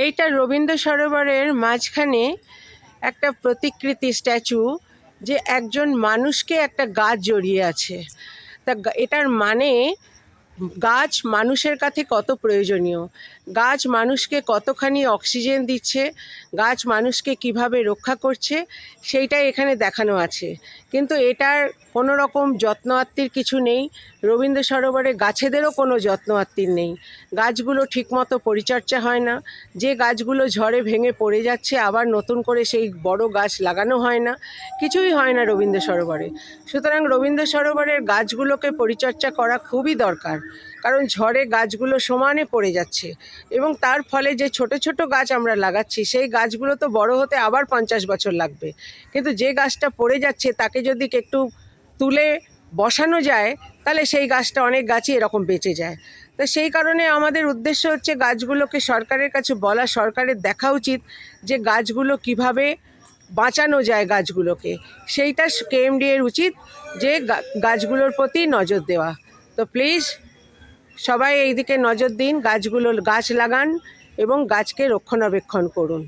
এইটা রবীন্দ্র সরোবরের মাঝখানে একটা প্রতিকৃতি স্ট্যাচু, যে একজন মানুষকে একটা গাছ জড়িয়ে আছে। তা এটার মানে গাছ মানুষের কাছে কত প্রয়োজনীয়, গাছ মানুষকে কতখানি অক্সিজেন দিচ্ছে, গাছ মানুষকে কিভাবে রক্ষা করছে, সেইটাই এখানে দেখানো আছে। কিন্তু এটার কোনো রকম যত্ন আত্তির কিছু নেই। রবীন্দ্র সরোবরে গাছেদেরও কোনো যত্ন আত্তির নেই। গাছগুলো ঠিকমতো পরিচর্যা হয় না। যে গাছগুলো ঝড়ে ভেঙে পড়ে যাচ্ছে আবার নতুন করে সেই বড় গাছ লাগানো হয় না, কিছুই হয় না রবীন্দ্র সরোবরে। সুতরাং রবীন্দ্র সরোবরের গাছগুলোকে পরিচর্যা করা খুবই দরকার, কারণ ঝড়ে গাছগুলো সমানে পড়ে যাচ্ছে এবং তার ফলে যে ছোট ছোট গাছ আমরা লাগাচ্ছি সেই গাছগুলো তো বড় হতে আবার 50 বছর লাগবে। কিন্তু যে গাছটা পড়ে যাচ্ছে তাকে যদি একটু তুলে বসানো যায় তাহলে সেই গাছটা, অনেক গাছই এরকম বেঁচে যায়। তো সেই কারণে আমাদের উদ্দেশ্য হচ্ছে গাছগুলোকে সরকারের কাছে বলা, সরকারের দেখা উচিত যে গাছগুলো কিভাবে বাঁচানো যায় গাছগুলোকে, সেইটা কেএমডি এর উচিত যে গাছগুলোর প্রতি নজর দেওয়া। তো প্লিজ সবাই এই দিকে নজর দিন, গাছ লাগান এবং গাছকে রক্ষণাবেক্ষণ করুন।